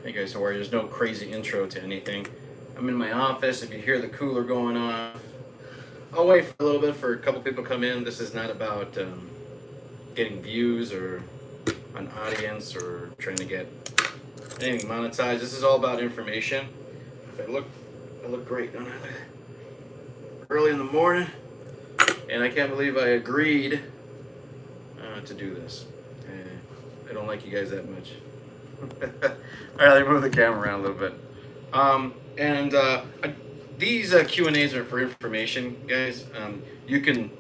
Hey guys, how are you? There's no crazy intro to anything. I'm in my office. If you hear the cooler going on, I'll wait for a little bit for a couple people to come in. This is not about getting views or an audience or trying to get anything monetized. This is all about information. If I look great, don't I? Early in the morning, and I can't believe I agreed to do this. I don't like you guys that much. All right, let me move the camera around a little bit. And these Q and A's are for information, guys. You can.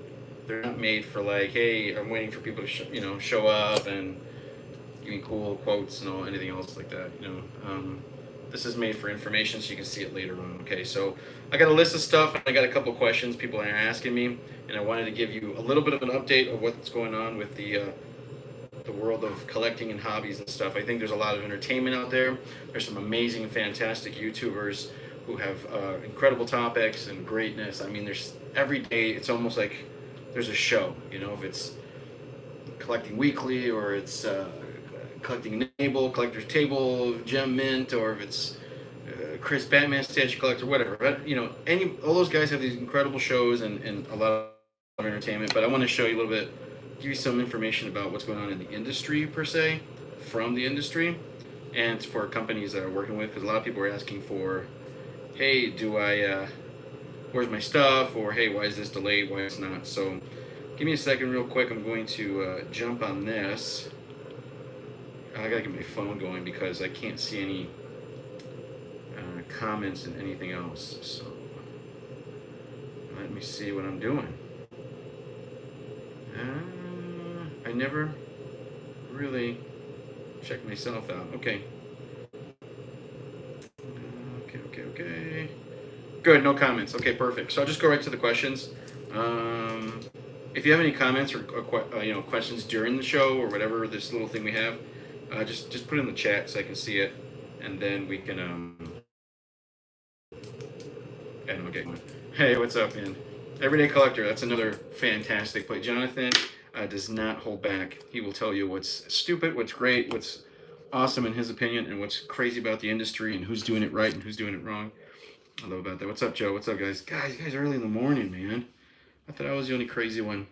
They're not made for like, hey, I'm waiting for people to show up and give me cool quotes and all anything else like that. This is made for information, so you can see it later on. Okay, so I got a list of stuff, and I got a couple questions people are asking me, and I wanted to give you a little bit of an update of what's going on with the world of collecting and hobbies and stuff. I think there's a lot of entertainment out there. There's some amazing, fantastic YouTubers who have incredible topics and greatness. I mean, there's every day. It's almost like there's a show. If it's collecting weekly or it's collecting Enable, Collector's Table, Gem Mint, or if it's Chris Batman Statue Collector, whatever. But all those guys have these incredible shows and a lot of entertainment. But I want to show you a little bit, give you some information about what's going on in the industry per se, from the industry, and for companies that are working with. Because a lot of people are asking for, hey, where's my stuff? Or hey, why is this delayed? Why it's not? So give me a second real quick. I'm going to jump on this. I gotta get my phone going because I can't see any comments and anything else. So let me see what I'm doing. I never really check myself out. Okay. Okay. Good, no comments. Okay, perfect. So I'll just go right to the questions. If you have any comments or questions during the show or whatever this little thing we have, just put it in the chat so I can see it, and then we can and okay. Hey, what's up, man? Everyday Collector. That's another fantastic play. Jonathan does not hold back. He will tell you what's stupid, what's great, what's awesome in his opinion, and what's crazy about the industry and who's doing it right and who's doing it wrong. I love about that. What's up, Joe? What's up, guys? Guys, you guys are early in the morning, man. I thought I was the only crazy one.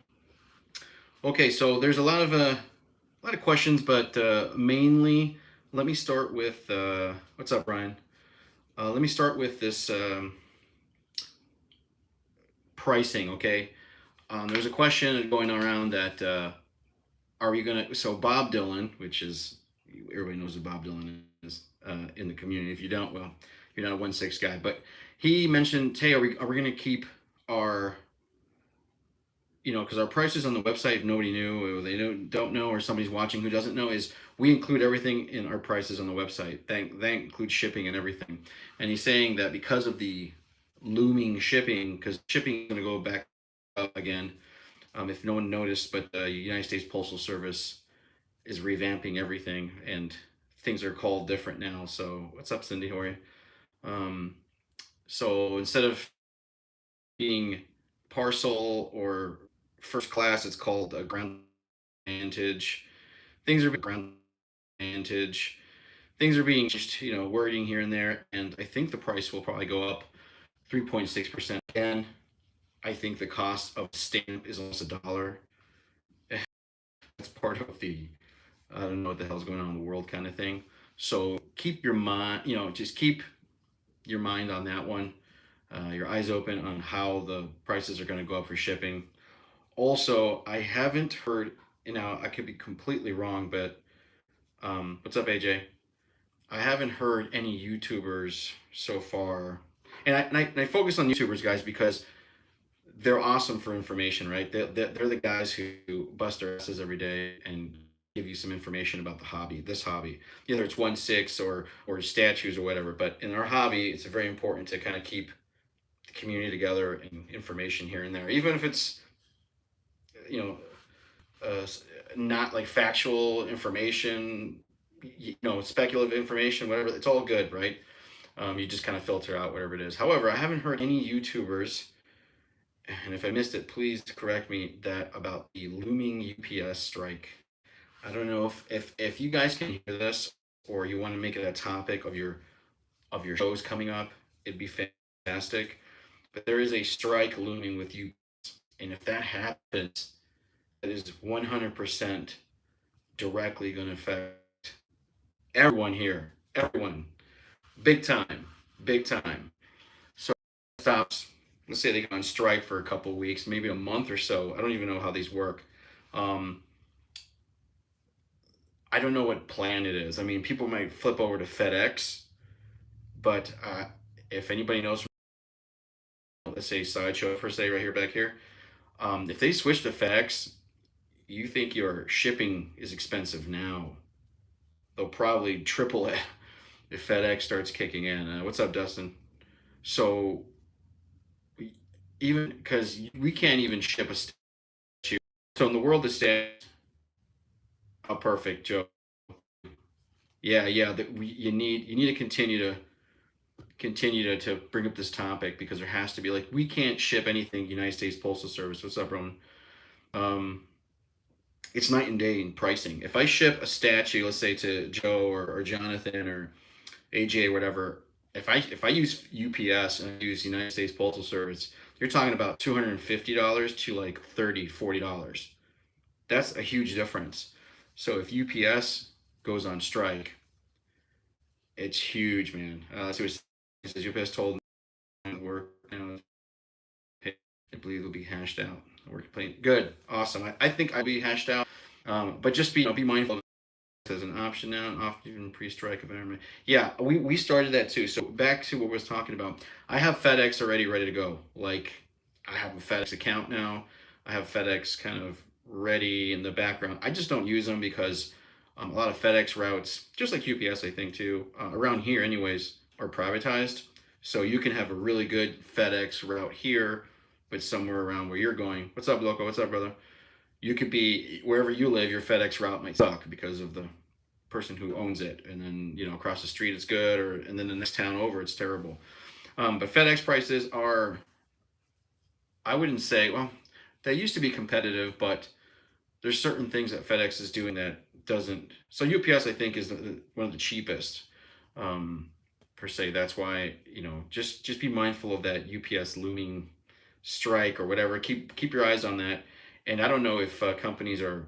Okay, so there's a lot of questions, but mainly, let me start with what's up, Brian? Let me start with this pricing. Okay, there's a question going around that are we gonna? So Bob Dylan, which is everybody knows who Bob Dylan is in the community. If you don't, well, you're not a 1/6 guy. But he mentioned, hey, are we gonna keep our because our prices on the website, if nobody knew, or they don't know, or somebody's watching who doesn't know, is we include everything in our prices on the website. That includes shipping and everything. And he's saying that because of the looming shipping, because shipping is going to go back up again, if no one noticed, but the United States Postal Service is revamping everything, and things are called different now. So what's up, Cindy? How are you? So instead of being parcel or first class, it's called a ground advantage. Things are ground advantage. Things are being changed, wording here and there, and I think the price will probably go up 3.6% again. I think the cost of a stamp is almost $1. That's part of the I don't know what the hell's going on in the world kind of thing. So keep your mind, just keep your mind on that one. Your eyes open on how the prices are going to go up for shipping. Also, I haven't heard, I could be completely wrong, but what's up, AJ? I haven't heard any YouTubers so far, and I focus on YouTubers, guys, because they're awesome for information, right? They're the guys who bust their asses every day and give you some information about the hobby, this hobby, either it's 1/6 or statues or whatever. But in our hobby, it's very important to kind of keep the community together and information here and there, even if it's not like factual information, speculative information, whatever. It's all good, right? You just kind of filter out whatever it is. However, I haven't heard any YouTubers, and if I missed it, please correct me, that about the looming UPS strike. I don't know if you guys can hear this or you want to make it a topic of your shows coming up, it'd be fantastic. But there is a strike looming with you, and if that happens, that is 100% directly going to affect everyone here, everyone, big time, big time. So stops. Let's say they go on strike for a couple of weeks, maybe a month or so. I don't even know how these work. Um, I don't know what plan it is. I mean, people might flip over to FedEx, but if anybody knows, let's say Sideshow per se, right here, back here, if they switch to FedEx, you think your shipping is expensive now. They'll probably triple it if FedEx starts kicking in. What's up, Dustin? So even because we can't even ship a statue. So in the world of statues, oh, perfect, Joe. Yeah, yeah. That we you need to continue to bring up this topic because there has to be like we can't ship anything United States Postal Service. What's up, Roman? Um, it's night and day in pricing. If I ship a statue, let's say to Joe or Jonathan or AJ or whatever, if I use UPS and I use United States Postal Service, you're talking about $250 to like $30, $40. That's a huge difference. So if UPS goes on strike, it's huge, man. So it says UPS told work now. I believe it'll be hashed out. Work plan. Good, awesome. I think I'll be hashed out. But just be mindful as an option now, and often pre-strike environment. Yeah, we started that too. So back to what we was talking about. I have FedEx already ready to go. Like I have a FedEx account now. I have FedEx kind of ready in the background. I just don't use them because a lot of FedEx routes, just like UPS, I think too, around here anyways, are privatized. So you can have a really good FedEx route here, but somewhere around where you're going. What's up, Loco? What's up, brother? You could be wherever you live, your FedEx route might suck because of the person who owns it, and then across the street it's good, or and then the next town over it's terrible. But FedEx prices are, I wouldn't say, well, they used to be competitive, but there's certain things that FedEx is doing that doesn't. So UPS I think is one of the cheapest, per se. That's why just be mindful of that UPS looming strike or whatever. Keep your eyes on that. And I don't know if companies are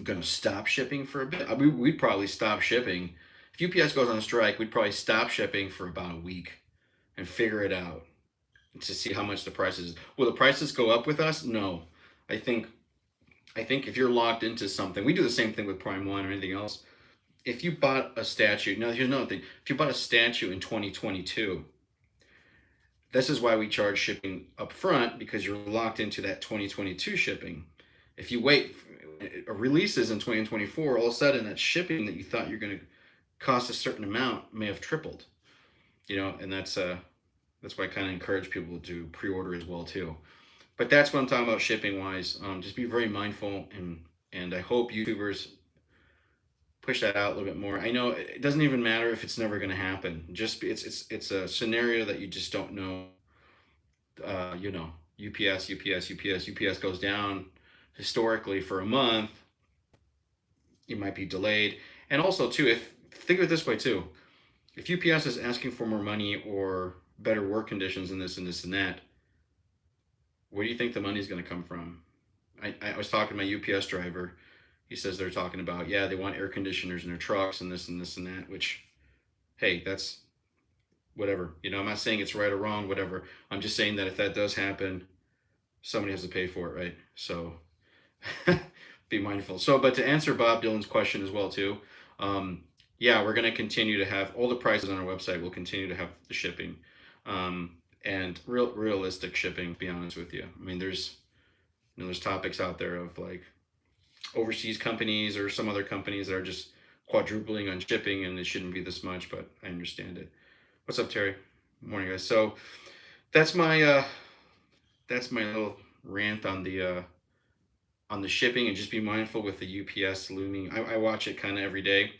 going to stop shipping for a bit. We'd probably stop shipping. If UPS goes on strike, we'd probably stop shipping for about a week and figure it out to see how much the prices. Will the prices go up with us? No. I think if you're locked into something, we do the same thing with Prime One or anything else. If you bought a statue, now here's another thing. If you bought a statue in 2022, this is why we charge shipping up front, because you're locked into that 2022 shipping. If you wait, releases in 2024, all of a sudden that shipping that you thought you're going to cost a certain amount may have tripled. And that's why I kind of encourage people to pre-order as well too. But that's what I'm talking about shipping wise. Just be very mindful, and I hope YouTubers push that out a little bit more. I know it doesn't even matter if it's never going to happen. Just it's a scenario that you just don't know. UPS goes down historically for a month. You might be delayed, and also too, if think of it this way too, if UPS is asking for more money or better work conditions and this and this and that, where do you think the money is going to come from? I was talking to my UPS driver. He says they're talking about, yeah, they want air conditioners in their trucks and this and this and that, which, hey, that's whatever. I'm not saying it's right or wrong, whatever. I'm just saying that if that does happen, somebody has to pay for it, right? So be mindful. So, but to answer Bob Dylan's question as well, too, yeah, we're going to continue to have all the prices on our website. We'll continue to have the shipping, and realistic shipping, to be honest with you. I mean, there's topics out there of like overseas companies or some other companies that are just quadrupling on shipping, and it shouldn't be this much, but I understand it. What's up, Terry? Morning, guys. So that's my little rant on the shipping, and just be mindful with the UPS looming. I watch it kind of every day,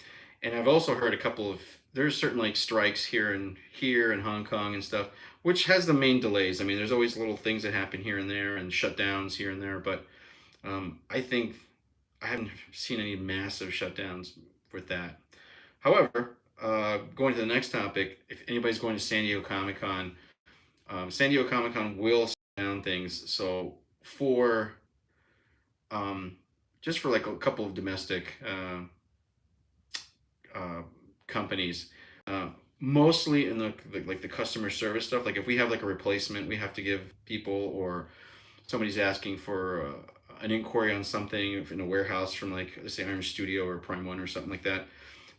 and I've also heard a couple of there's certain like strikes here in Hong Kong and stuff, which has the main delays. I mean, there's always little things that happen here and there and shutdowns here and there, but I think I haven't seen any massive shutdowns with that. However, going to the next topic, if anybody's going to San Diego Comic Con, San Diego Comic Con will slow down things. So for um, just for like a couple of domestic uh, companies, uh, mostly in like the customer service stuff. Like if we have like a replacement, we have to give people, or somebody's asking for an inquiry on something in a warehouse from like let's say Iron Studio or Prime One or something like that.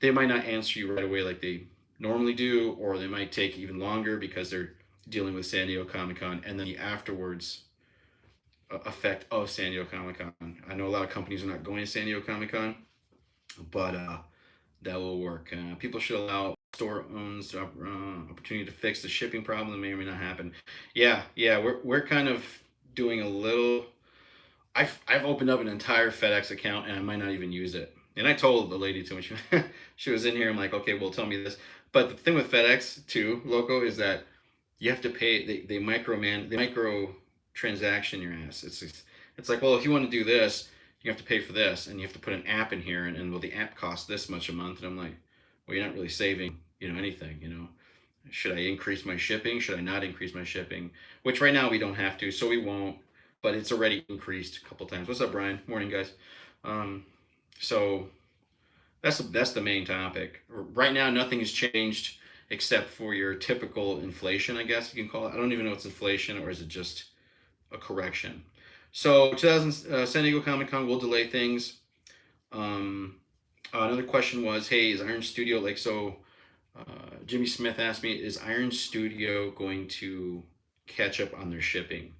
They might not answer you right away like they normally do, or they might take even longer because they're dealing with San Diego Comic Con and then the afterwards effect of San Diego Comic Con. I know a lot of companies are not going to San Diego Comic Con, but that will work. People should allow store owns the opportunity to fix the shipping problem that may or may not happen. Yeah, we're kind of doing a little. I've opened up an entire FedEx account and I might not even use it. And I told the lady too when she was in here. I'm like, okay, well, tell me this. But the thing with FedEx too, Loco, is that you have to pay. They micro transaction your ass. It's like, well, if you want to do this, you have to pay for this, and you have to put an app in here, and well, the app costs this much a month. And I'm like, well, you're not really saving, anything. Should I increase my shipping? Should I not increase my shipping? Which right now we don't have to, so we won't. But it's already increased a couple times. What's up, Brian? Morning, guys. Um, so that's the main topic. Right now, nothing has changed except for your typical inflation, I guess you can call it. I don't even know if it's inflation or is it just a correction. So 2000 San Diego Comic Con will delay things. Another question was, hey, is Iron Studio like so? Jimmy Smith asked me, is Iron Studio going to catch up on their shipping?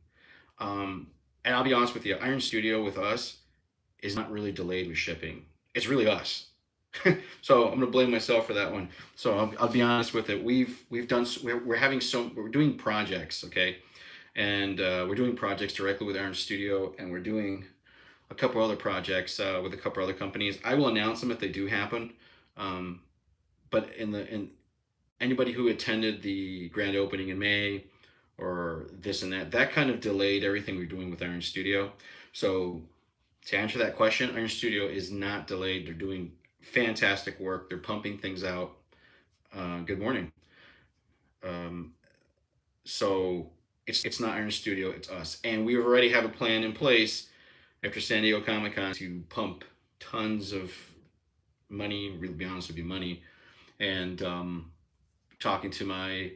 And I'll be honest with you, Iron Studio with us is not really delayed with shipping. It's really us. So I'm gonna blame myself for that one. So I'll be honest with it. We've done we're doing projects, okay, and we're doing projects directly with Iron Studio, and we're doing a couple other projects with a couple other companies. I will announce them if they do happen. Um, but in anybody who attended the grand opening in May or this and that kind of delayed everything we're doing with Iron Studio. So to answer that question, Iron Studio is not delayed. They're doing fantastic work. They're pumping things out. Good morning. Um, so it's not Iron Studio, it's us, and we already have a plan in place after San Diego Comic Con to pump tons of money. Really, be honest with you, money, and talking to my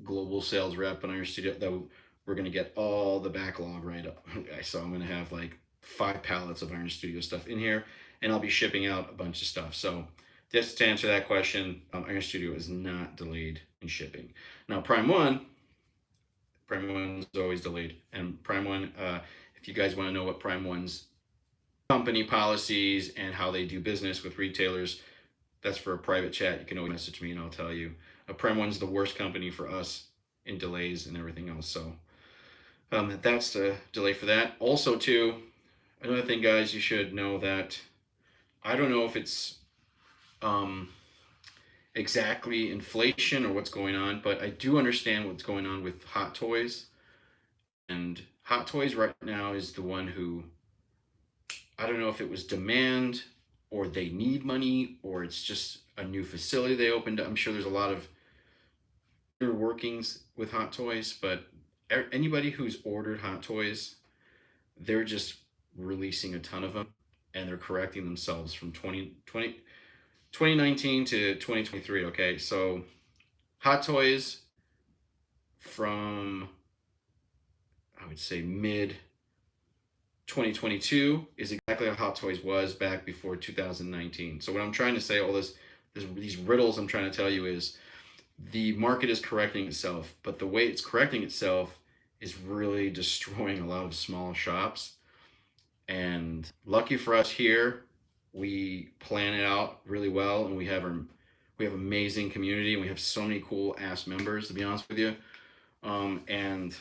global sales rep in Iron Studio that we're going to get all the backlog right up. So I'm going to have like 5 pallets of Iron Studio stuff in here, and I'll be shipping out a bunch of stuff. So just to answer that question, Iron Studio is not delayed in shipping. Now Prime One is always delayed, and Prime One, if you guys want to know what Prime One's company policies and how they do business with retailers, that's for a private chat. You can always message me and I'll tell you. Prime One's the worst company for us in delays and everything else. So that's the delay for that. Also, too, another thing, guys, you should know that I don't know if it's exactly inflation or what's going on, but I do understand what's going on with Hot Toys. And Hot Toys right now is the one who, I don't know if it was demand or they need money or it's just a new facility they opened. I'm sure there's a lot of inner workings with Hot Toys, but anybody who's ordered Hot Toys, they're just releasing a ton of them and they're correcting themselves from 2019 to 2023. Okay, so Hot Toys from, I would say, mid 2022 is exactly how Hot Toys was back before 2019. So what I'm trying to say, these riddles I'm trying to tell you is the market is correcting itself, but the way it's correcting itself is really destroying a lot of small shops. And lucky for us here, we plan it out really well, and we have amazing community, and we have so many cool ass members, to be honest with you. And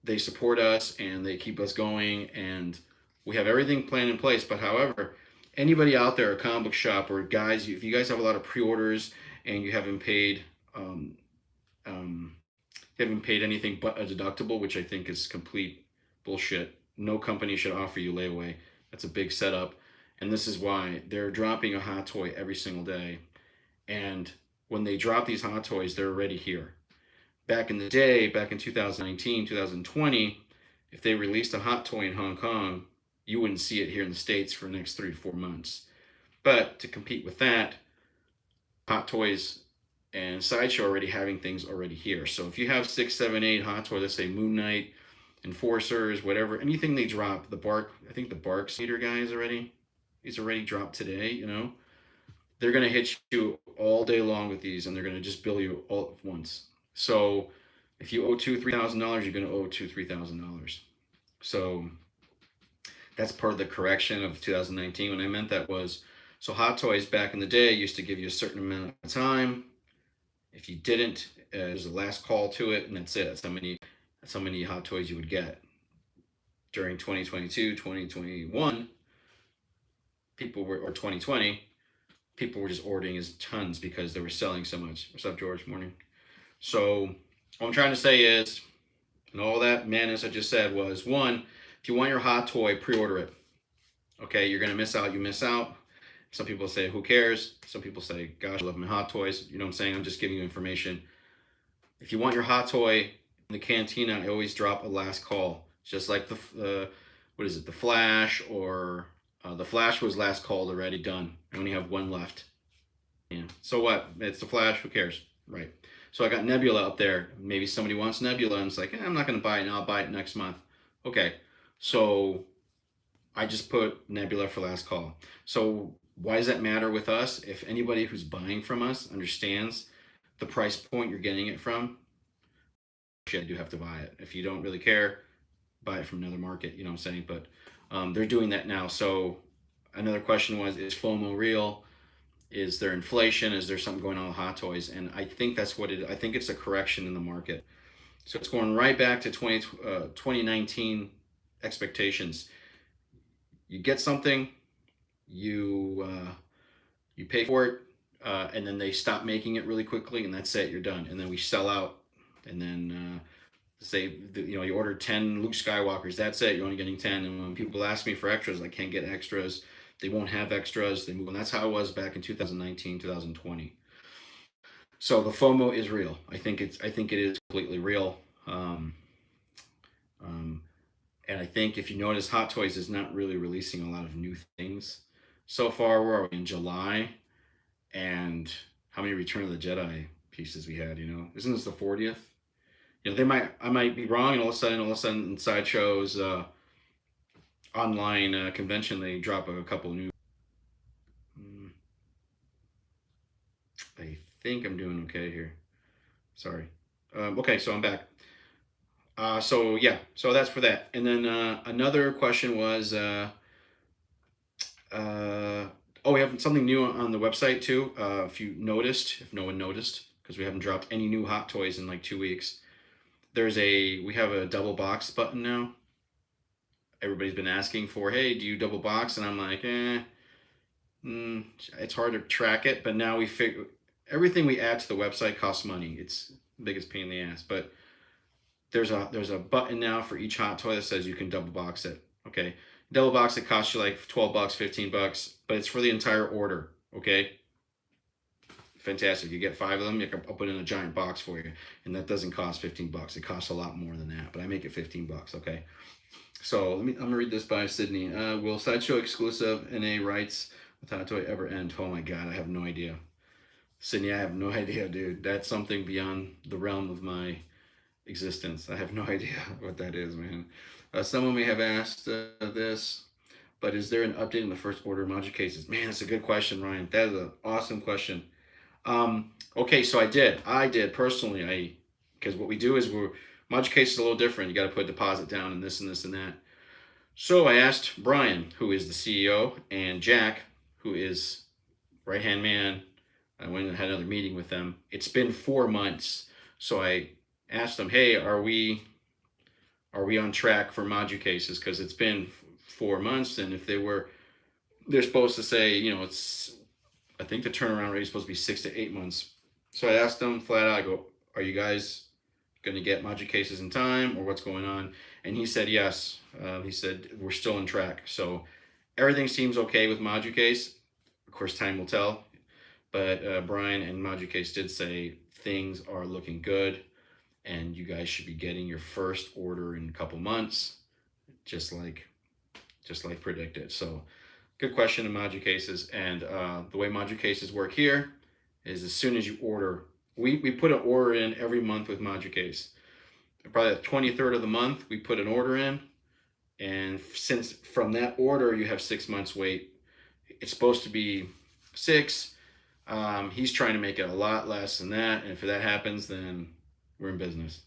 they support us and they keep us going, and we have everything planned in place. But however, anybody out there, a comic book shop, or guys, if you guys have a lot of pre-orders and you haven't paid anything but a deductible, which I think is complete bullshit. No company should offer you layaway. That's a big setup, and this is why they're dropping a hot toy every single day. And when they drop these hot toys, they're already here. Back in the day, back in 2019, 2020, if they released a hot toy in Hong Kong, you wouldn't see it here in the States for the next 3 to 4 months. But to compete with that, Hot Toys and Sideshow already having things already here. So if you have 6, 7, 8 Hot Toys, let's say Moon Knight, Enforcers, whatever, anything they drop, the Bark, I think the Bark Speeder guy he's already dropped today, you know. They're gonna hit you all day long with these, and they're gonna just bill you all at once. So if you owe $2,000, $3,000, you're gonna owe $2,000, $3,000. So that's part of the correction of 2019. When I meant that was, so Hot Toys back in the day used to give you a certain amount of time. If you didn't, there's a last call to it, and that's it. That's how many Hot Toys you would get. During 2022, 2021, or 2020, people were just ordering as tons because they were selling so much. What's up, George? Morning. So what I'm trying to say is, and all that madness I just said was, one, if you want your hot toy, pre-order it. Okay, you're gonna miss out. You miss out. Some people say, who cares? Some people say, gosh, I love my hot toys. You know what I'm saying? I'm just giving you information. If you want your hot toy in the cantina, I always drop a last call. Just like the what is it? The Flash, or the Flash was last called already, done. I only have one left. Yeah. So what? It's the Flash. Who cares? Right. So I got Nebula up there. Maybe somebody wants Nebula, and it's like, I'm not going to buy it now. I'll buy it next month. Okay. So I just put Nebula for last call. So why does that matter with us? If anybody who's buying from us understands the price point you're getting it from, I do have to buy it. If you don't really care, buy it from another market. You know what I'm saying? But they're doing that now. So another question was, is FOMO real? Is there inflation? Is there something going on with hot toys? And I think that's what it is. I think it's a correction in the market. So it's going right back to 2019 expectations. You get something, you pay for it, and then they stop making it really quickly, and that's it. You're done. And then we sell out, and then say you ordered 10 Luke Skywalkers. That's it. You're only getting 10. And when people ask me for extras, I can't get extras. They won't have extras. They move, and that's how it was back in 2019, 2020. So the FOMO is real. I think it is completely real. And I think if you notice, Hot Toys is not really releasing a lot of new things so far. Where are we in July? And how many Return of the Jedi pieces we had? Isn't this the 40th? I might be wrong, and all of a sudden, in Sideshow's online convention, they drop a couple new. I think I'm doing okay here. Sorry. Okay, so I'm back. So that's for that. And then another question was, we have something new on the website too. If no one noticed, because we haven't dropped any new Hot Toys in like 2 weeks. We have a double box button now. Everybody's been asking for, hey, do you double box? And I'm like, it's hard to track it. But now we figure everything we add to the website costs money. It's the biggest pain in the ass. But there's a button now for each hot toy that says you can double box it. Okay, double box it costs you like $12, $15, but it's for the entire order. Okay, fantastic. You get 5 of them, I'll put in a giant box for you, and that doesn't cost $15. It costs a lot more than that, but I make it $15. Okay, so I'm gonna read this by Sydney. Will Sideshow exclusive NA rights with hot toy ever end? Oh my God, I have no idea. Sydney, I have no idea, dude. That's something beyond the realm of my existence. I have no idea what that is, man. Someone may have asked this, but is there an update in the first order module cases? Man, that's a good question, Ryan. That is an awesome question. Okay, so I did personally. Because what we do is module case is a little different. You got to put a deposit down and this and this and that. So I asked Brian, who is the CEO, and Jack, who is right-hand man. I went and had another meeting with them. It's been 4 months. So I asked them, hey, are we on track for module cases? Because it's been 4 months, and if they're supposed to say, I think the turnaround rate is supposed to be 6 to 8 months. So I asked them flat out, I go, are you guys going to get module cases in time, or what's going on? And he said yes. He said we're still on track. So everything seems okay with module case. Of course, time will tell. But Brian and Case did say things are looking good, and you guys should be getting your first order in a couple months, just like predicted. So, good question in Cases. And the way Cases work here is as soon as you order, we put an order in every month with Case. Probably the 23rd of the month, we put an order in, and since from that order you have 6 months wait. It's supposed to be 6. He's trying to make it a lot less than that, and if that happens, then we're in business.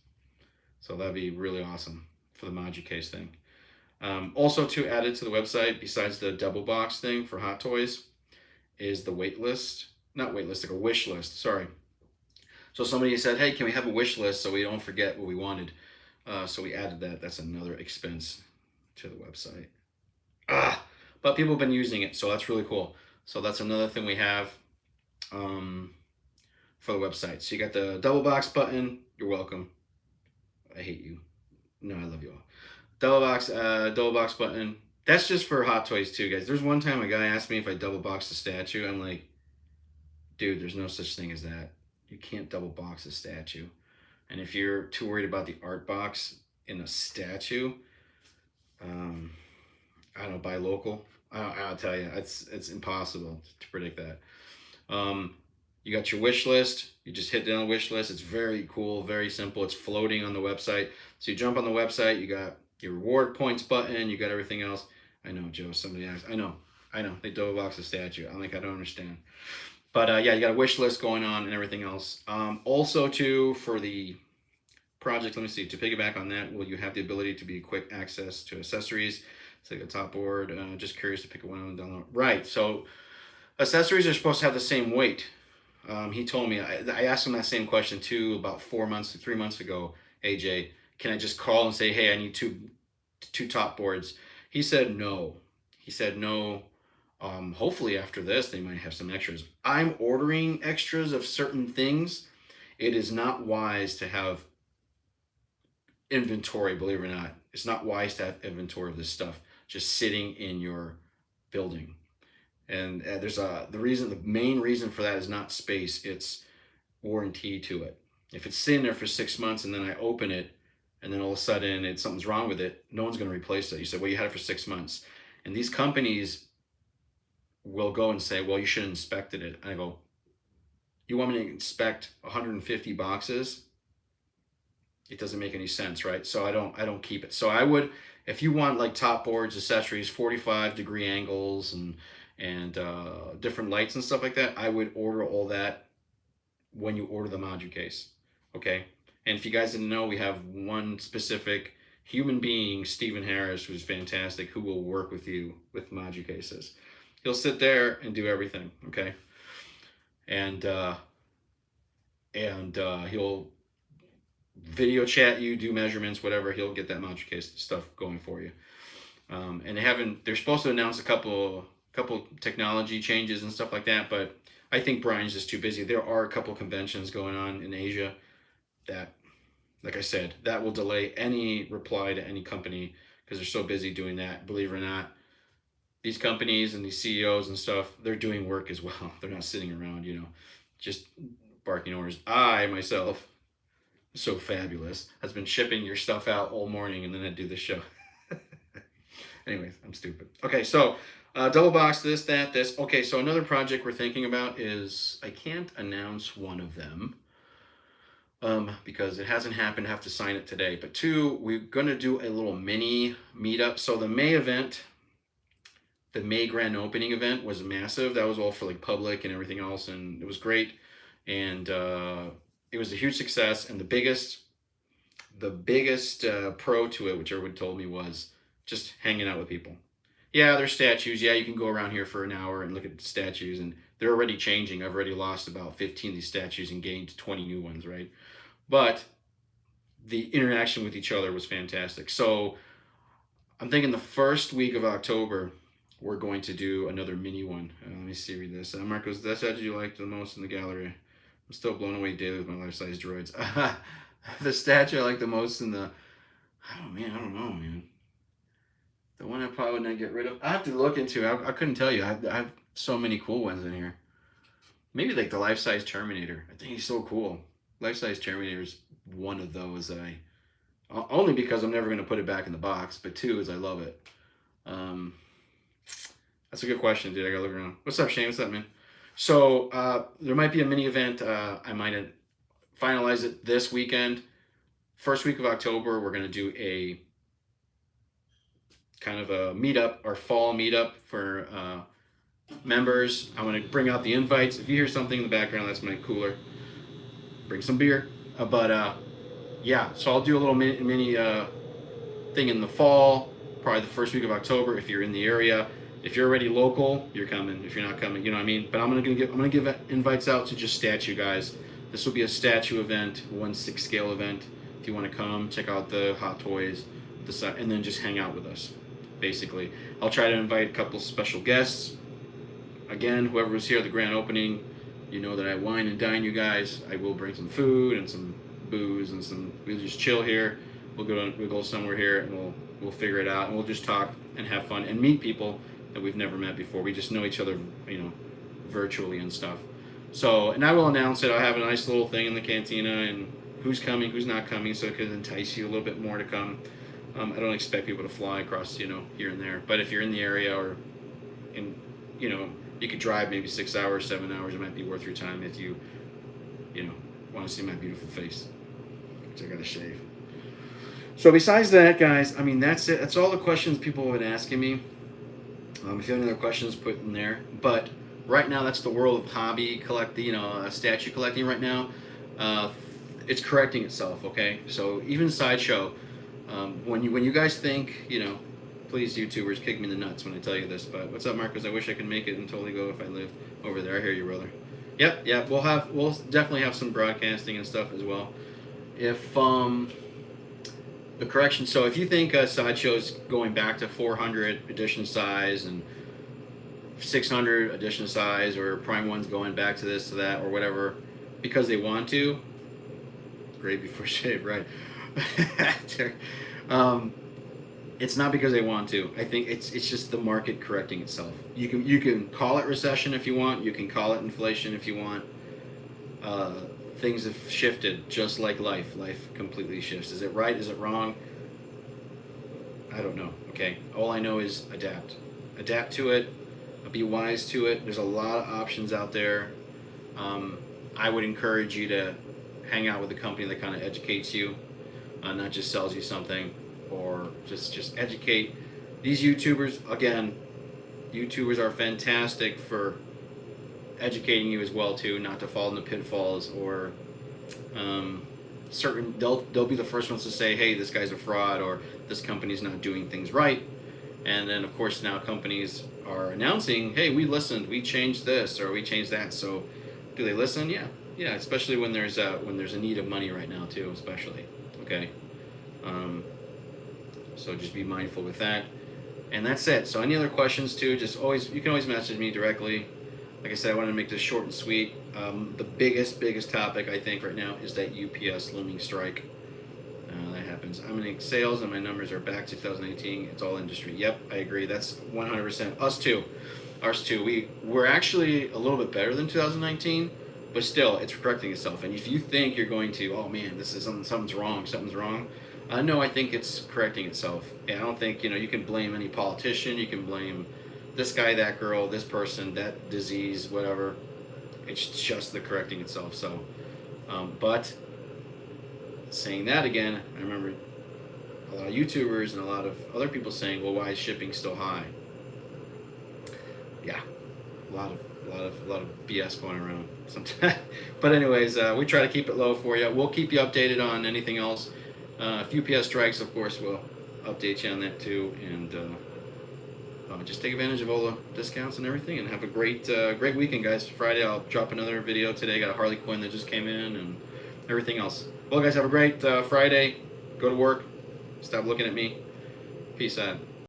So that'd be really awesome for the Case thing. Also, to add it to the website, besides the double box thing for Hot Toys, is the wait list. Not wait list, like a wish list. Sorry. So somebody said, hey, can we have a wish list so we don't forget what we wanted? So we added that. That's another expense to the website. But people have been using it, so that's really cool. So that's another thing we have for the website. So you got the double box button. You're welcome. I hate you. No, I love you all. Double box button. That's just for Hot Toys too, guys. There's one time a guy asked me if I double boxed a statue. I'm like, dude, there's no such thing as that. You can't double box a statue. And if you're too worried about the art box in a statue, I don't know, buy local. I'll tell you, it's impossible to predict that. You got your wish list. You just hit down the wish list. It's very cool, very simple. It's floating on the website. So you jump on the website. You got your reward points button. You got everything else. I know, Joe. Somebody asked. I know. They double box a statue. I'm like, I don't understand. But yeah, you got a wish list going on and everything else. Also, too, for the project, let me see. To piggyback on that, will you have the ability to be quick access to accessories? It's like a top board. Just curious to pick one on the download. Right. So accessories are supposed to have the same weight. He told me, I asked him that same question too about 3 months ago. AJ, can I just call and say, hey, I need two top boards? He said no. Hopefully after this they might have some extras. I'm ordering extras of certain things. It is not wise to have inventory, believe it or not. It's not wise to have inventory of this stuff just sitting in your building. And the main reason for that is not space, it's warranty to it. If it's sitting there for 6 months and then I open it and then all of a sudden something's wrong with it, no one's going to replace it. You said, well, you had it for 6 months. And these companies will go and say, well, you should have inspected it. And I go, you want me to inspect 150 boxes? It doesn't make any sense, right? So I don't keep it. So I would, if you want like top boards, accessories, 45-degree angles and different lights and stuff like that, I would order all that when you order the module case, okay? And if you guys didn't know, we have one specific human being, Stephen Harris, who's fantastic, who will work with you with module cases. He'll sit there and do everything, okay? And he'll video chat you, do measurements, whatever. He'll get that module case stuff going for you. And they're supposed to announce a couple technology changes and stuff like that, but I think Brian's just too busy. There are a couple conventions going on in Asia that, like I said, that will delay any reply to any company because they're so busy doing that. Believe it or not, these companies and these CEOs and stuff, they're doing work as well. They're not sitting around, just barking orders. I myself, so fabulous, has been shipping your stuff out all morning and then I do the show. Anyways, I'm stupid. Okay, so double box this, that, this. Okay, so another project we're thinking about is, I can't announce one of them because it hasn't happened. I have to sign it today. But 2, we're going to do a little mini meetup. So the May event, the May grand opening event was massive. That was all for like public and everything else, and it was great. And it was a huge success. And the biggest pro to it, which everyone told me, was just hanging out with people. Yeah, there's statues. Yeah, you can go around here for an hour and look at the statues, and they're already changing. I've already lost about 15 of these statues and gained 20 new ones, right? But the interaction with each other was fantastic. So I'm thinking the first week of October, we're going to do another mini one. Let me see, read this. Marcos, that statue you liked the most in the gallery? I'm still blown away daily with my life-size droids. The statue I like the most in the... I don't know, man. The one I probably would not get rid of. I have to look into. I couldn't tell you. I have so many cool ones in here. maybe like the life-size Terminator. I think he's so cool. Life-size Terminator is one of those that only because I'm never going to put it back in the box, but two is I love it. Um, that's a good question, dude. I gotta look around. What's up, Shane? What's up, man? So there might be a mini event. I might finalize it this weekend. First week of October, we're gonna do a kind of a meetup, our fall meetup for members. I want to bring out the invites. If you hear something in the background, that's my cooler. Bring some beer. Yeah, so I'll do a little mini thing in the fall, probably the first week of October if you're in the area. If you're already local, you're coming. If you're not coming, you know what I mean. But I'm gonna give invites out to just statue guys. This will be a statue event, 1/6 scale event. If you want to come, check out the hot toys, and then just hang out with us. Basically, I'll try to invite a couple special guests. Again, whoever was here at the grand opening, you know that I wine and dine you guys. I will bring some food and some booze and we'll just chill here. We'll go somewhere here and we'll figure it out, and we'll just talk and have fun and meet people that we've never met before. We just know each other, you know, virtually and stuff. So, and I will announce it. I'll have a nice little thing in the cantina and who's coming, who's not coming, so it could entice you a little bit more to come. I don't expect people to fly across, you know, here and there. But if you're in the area or you know, you could drive maybe 6 hours, 7 hours. It might be worth your time if you know, want to see my beautiful face, which I gotta shave. So besides that, guys, I mean, that's it. That's all the questions people have been asking me. If you have any other questions, put in there. But right now, that's the world of hobby collecting, you know, statue collecting right now. It's correcting itself, okay? So even Sideshow, when you guys think, you know, please YouTubers kick me in the nuts when I tell you this, but what's up, Marcos? I wish I could make it and totally go if I lived over there. I hear you, brother. Yep, we'll definitely have some broadcasting and stuff as well. If the correction, so if you think Sideshow's going back to 400 edition size and 600 edition size, or Prime One's going back to this, to that, or whatever, because they want to, great before shave, right? It's not because they want to. I think it's just the market correcting itself. You can call it recession if you want. You can call it inflation if you want. Things have shifted, just like life. Life completely shifts. Is it right? Is it wrong? I don't know. Okay. All I know is adapt. Adapt to it. Be wise to it. There's a lot of options out there. I would encourage you to hang out with a company that kind of educates you, not just sells you something, or just educate. These YouTubers, again, YouTubers are fantastic for educating you as well too, not to fall into pitfalls or they'll be the first ones to say, hey, this guy's a fraud, or this company's not doing things right. And then of course now companies are announcing, hey, we listened, we changed this or we changed that. So do they listen? Yeah, especially when there's a need of money right now too, especially. Okay. So just be mindful with that. And that's it. So any other questions too, you can always message me directly. Like I said, I wanted to make this short and sweet. The biggest topic I think right now is that UPS looming strike. That happens. I'm in sales and my numbers are back to 2018. It's all industry. Yep, I agree. That's 100%. Us too. We're actually a little bit better than 2019, but still, it's correcting itself. And if you think you're going to, oh man, this is something's wrong. No, I think it's correcting itself. And I don't think, you can blame any politician. You can blame this guy, that girl, this person, that disease, whatever. It's just the correcting itself. So, but saying that again, I remember a lot of YouTubers and a lot of other people saying, well, why is shipping still high? Yeah, a lot of BS going around sometimes. But anyways, we try to keep it low for you. We'll keep you updated on anything else. If UPS strikes, of course, we'll update you on that too. And just take advantage of all the discounts and everything, and have a great weekend, guys. Friday, I'll drop another video today. Got a Harley Quinn that just came in and everything else. Well, guys, have a great Friday. Go to work. Stop looking at me. Peace out.